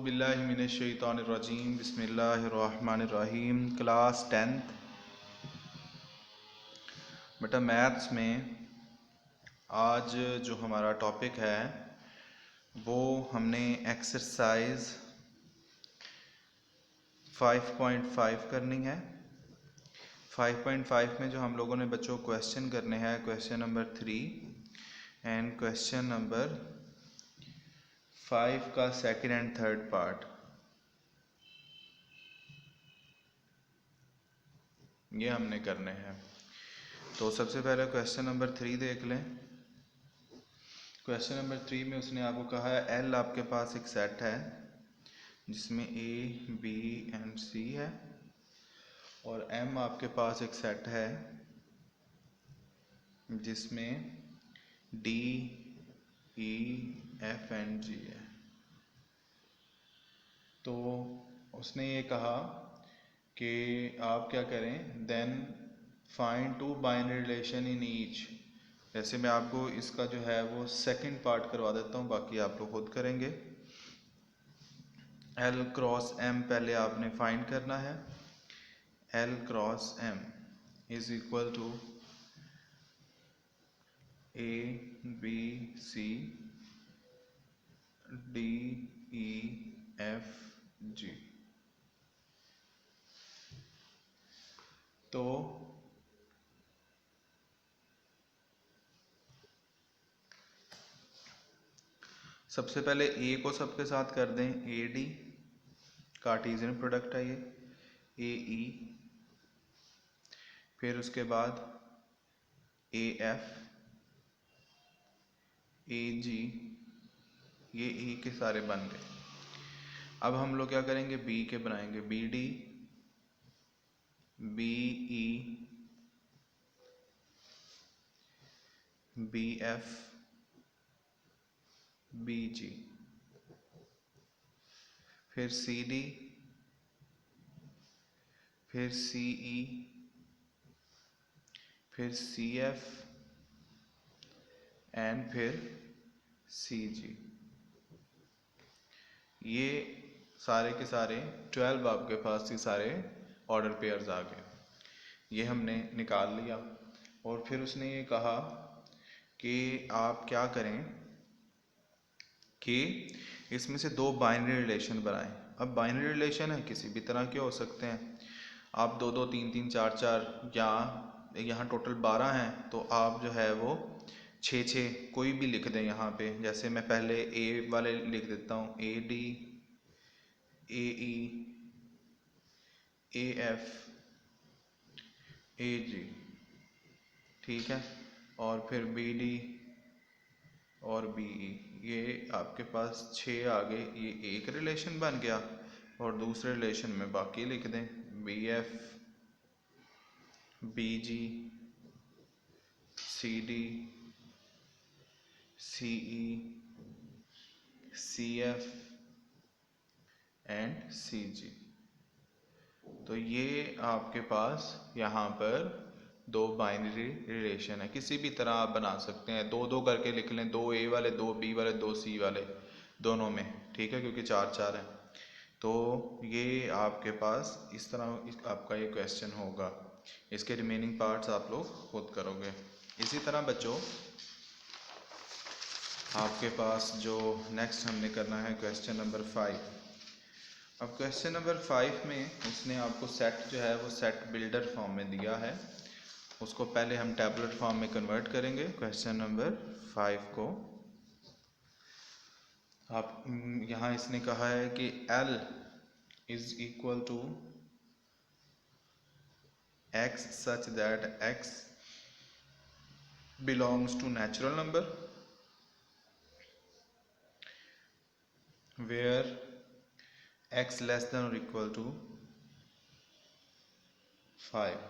औज़ुबिल्लाहिमिनश्शैतानिर्रजीम बिस्मिल्लाहिर्रहमानिर्रहीम। Class 10th बेटा maths में आज जो हमारा टॉपिक है वो हमने एक्सरसाइज 5.5 करनी है। 5.5 में जो हम लोगों ने बच्चों क्वेश्चन करने हैं, question number 3 and question number 5 का सेकंड एंड थर्ड पार्ट ये हमने करने हैं। तो सबसे पहले क्वेश्चन नंबर 3 देख लें। क्वेश्चन नंबर 3 में उसने आपको कहा है एल आपके पास एक सेट है जिसमें ए बी एंड सी है, और एम आपके पास एक सेट है जिसमें D E F and G है। तो उसने ये कहा कि आप क्या करें, then find two binary relation in each. जैसे मैं आपको इसका जो है वो सेकंड पार्ट करवा देता हूँ, बाकी आप लोग खुद करेंगे। एल क्रॉस एम पहले आपने फाइंड करना है। L cross M is equal to A B C D E F G. तो सबसे पहले ए को सबके साथ कर दें, ए डी कार्टेशियन प्रोडक्ट है ये, ए ई, फिर उसके बाद ए एफ, ए जी, ये ई के सारे बन गए। अब हम लोग क्या करेंगे, बी के बनाएंगे, B D, B E, B F, B G, फिर सी डी, फिर सी ई, फिर सी एफ एंड फिर सी जी। ये सारे के सारे 12 आपके पास ये सारे ऑर्डर पेयर्स आ गए। ये हमने निकाल लिया। और फिर उसने ये कहा कि आप क्या करें कि इसमें से दो बाइनरी रिलेशन बनाएं। अब बाइनरी रिलेशन है किसी भी तरह के हो सकते हैं, आप 2 2 3 3 4 4 या यहाँ टोटल 12 हैं तो आप जो है वो 6 6 कोई भी लिख दें यहाँ पे। जैसे मैं पहले ए वाले लिख देता हूँ, A D, A E, A F, ए जी, ठीक है, और फिर बी डी और बी ई। ये आपके पास 6 आ गए। ये एक रिलेशन बन गया, और दूसरे रिलेशन में बाकी लिख दें, B F, B G, C D, C E, C F and C G. तो ये आपके पास यहाँ पर दो बाइनरी रिलेशन है। किसी भी तरह आप बना सकते हैं, 2 2 करके लिख लें, 2 ए वाले, 2 बी वाले, 2 सी वाले, दोनों में, ठीक है, क्योंकि 4 4 हैं। तो ये आपके पास इस तरह आपका ये क्वेश्चन होगा। इसके रिमेनिंग पार्ट्स आप लोग खुद करोगे। इसी तरह बच्चों आपके पास जो नेक्स्ट हमने करना है क्वेश्चन नंबर 5। अब क्वेश्चन नंबर 5 में उसने आपको सेट जो है वो सेट बिल्डर फॉर्म में दिया है। उसको पहले हम टैबुलर फॉर्म में कन्वर्ट करेंगे। क्वेश्चन नंबर 5 को आप यहाँ इसने कहा है कि L is equal to x such that x belongs to natural number where x less than or equal to 5।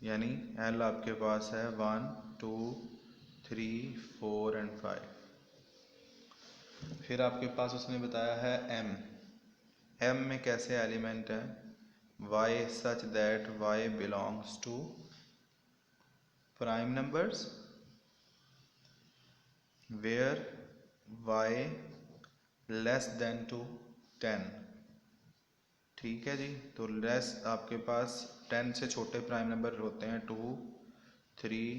यानी L आपके पास है 1 2 3 4 एंड 5। फिर आपके पास उसने बताया है M में कैसे एलिमेंट है, y such that y belongs to prime numbers where y less than to 10। ठीक है जी, तो लेस आपके पास 10 से छोटे प्राइम नंबर होते हैं 2, 3,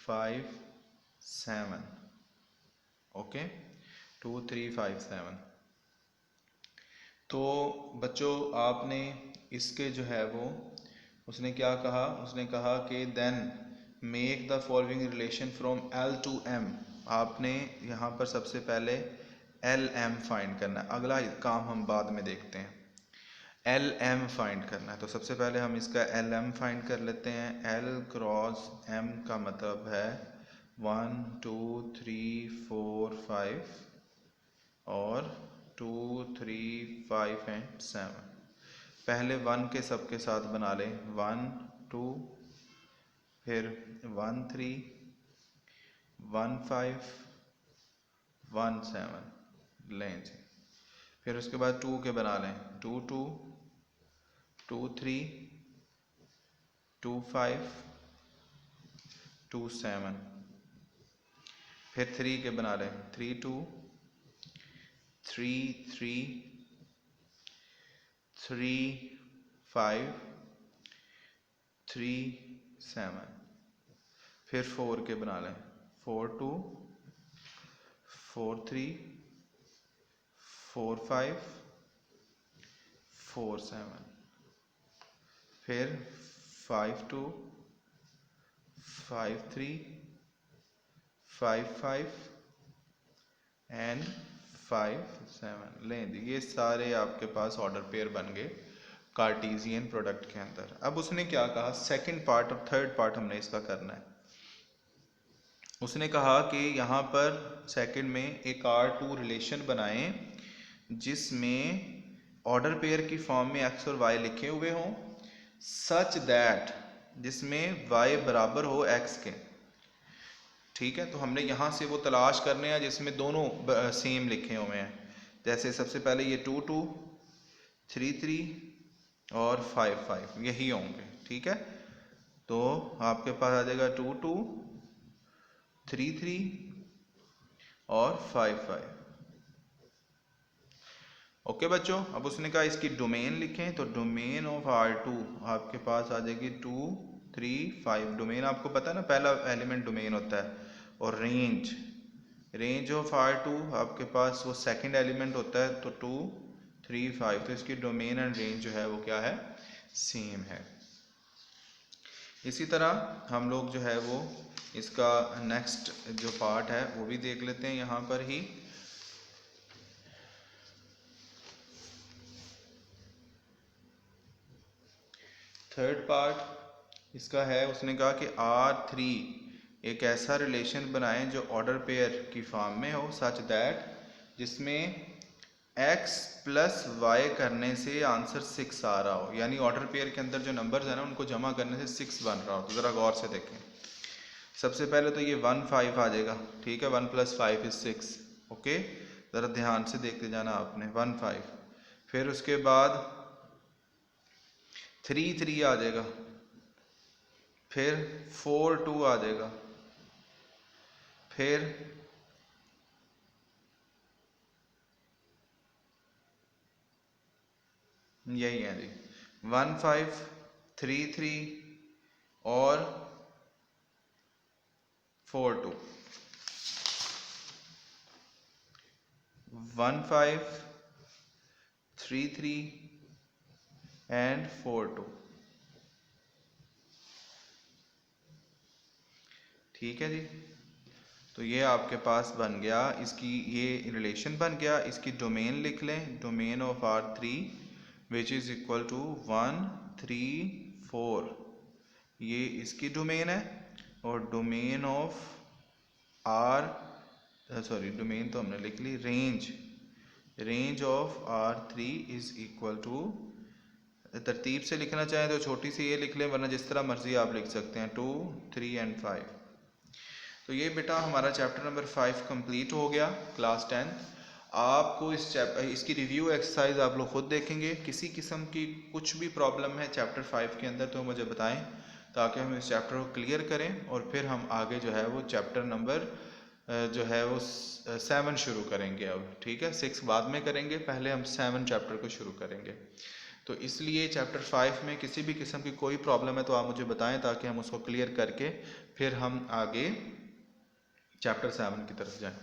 5, 7। ओके, 2, 3, 5, 7। तो बच्चों आपने इसके जो है वो उसने क्या कहा, उसने कहा कि then make the following relation from L to M। आपने यहाँ पर सबसे पहले LM फाइंड करना है, अगला काम हम बाद में देखते हैं। LM फाइंड करना है, तो सबसे पहले हम इसका LM फाइंड कर लेते हैं। L क्रॉस M का मतलब है 1, 2, 3, 4, 5 और 2, 3, 5 एंड 7। पहले 1 के सबके साथ बना लें, 1, 2, फिर 1, 3, 1, 5, 1, 7 लें जी। फिर उसके बाद 2 के बना लें, 2, 2, 2, 3, 2, 5, 2, 7। फिर 3 के बना लें, 3, 2, 3, 3, 3, 5, 3, 7। फिर 4 के बना लें, 4, 2, 4, 3, 4, 5, 4, 7। फिर 5, 2, 5, 3, 5, 5 एंड 5, 7 लें जी। ये सारे आपके पास ऑर्डर पेयर बन गए कार्टेशियन प्रोडक्ट के अंदर। अब उसने क्या कहा, सेकंड पार्ट और थर्ड पार्ट हमने इसका करना है। उसने कहा कि यहाँ पर सेकंड में एक R2 रिलेशन बनाएं जिसमें ऑर्डर पेयर की फॉर्म में x और y लिखे हुए हों, सच दैट जिसमें y बराबर हो x के। ठीक है, तो हमने यहाँ से वो तलाश करने हैं जिसमें दोनों सेम लिखे हुए हैं। जैसे सबसे पहले ये 2, 2, 3, 3 और 5, 5 यही होंगे। ठीक है, तो आपके पास आ जाएगा 2, 2, 3, 3 और 5, 5। ओके बच्चों, अब उसने कहा इसकी डोमेन लिखें, तो डोमेन ऑफ R2 आपके पास आ जाएगी 2, 3, 5। डोमेन आपको पता है ना, पहला एलिमेंट डोमेन होता है। और रेंज ऑफ R2 आपके पास वो सेकंड एलिमेंट होता है, तो 2, 3, 5। तो इसकी डोमेन एंड रेंज जो है वो क्या है, सेम है। इसी तरह हम लोग जो है वो इसका नेक्स्ट जो पार्ट है वो भी देख लेते हैं यहाँ पर ही। थर्ड पार्ट इसका है, उसने कहा कि R3 एक ऐसा रिलेशन बनाएं जो ऑर्डर पेयर की फॉर्म में हो, सच दैट जिसमें x प्लस वाई करने से आंसर 6 आ रहा हो। यानी ऑर्डर पेयर के अंदर जो नंबर्स है ना उनको जमा करने से 6 बन रहा हो। तो ज़रा गौर से देखें, सबसे पहले तो ये 1, 5 आ जाएगा। ठीक है, 1 + 5 = 6। ओके, ज़रा ध्यान से देखते जाना आपने, 1, 5। फिर उसके बाद 3, 3 आ जाएगा। फिर 4, 2 आ जाएगा। फिर यही है जी, 1, 5, 3, 3 और 4, 2। 1, 5, 3, 3 एंड 4, 2। ठीक है जी, तो ये आपके पास बन गया, इसकी ये रिलेशन बन गया। इसकी डोमेन लिख लें, domain of R3 which is equal to 1, 3, 4। ये इसकी डोमेन है। और डोमेन ऑफ डोमेन तो हमने लिख ली, range of R3 is equal to, तरतीब से लिखना चाहें तो छोटी सी ये लिख लें, वरना जिस तरह मर्जी आप लिख सकते हैं, 2, 3 एंड 5। तो ये बेटा हमारा चैप्टर नंबर 5 कंप्लीट हो गया, क्लास 10। आपको इसकी रिव्यू एक्सरसाइज आप लोग खुद देखेंगे। किसी किस्म की कुछ भी प्रॉब्लम है चैप्टर 5 के अंदर तो मुझे बताएं, ताकि हम इस चैप्टर को क्लियर करें और फिर हम आगे जो है वो चैप्टर नंबर जो है वो 7 शुरू करेंगे अब, ठीक है। 6 बाद में करेंगे, पहले हम 7 चैप्टर को शुरू करेंगे। तो इसलिए चैप्टर 5 में किसी भी किस्म की कोई प्रॉब्लम है तो आप मुझे बताएं, ताकि हम उसको क्लियर करके फिर हम आगे चैप्टर 7 की तरफ जाएं।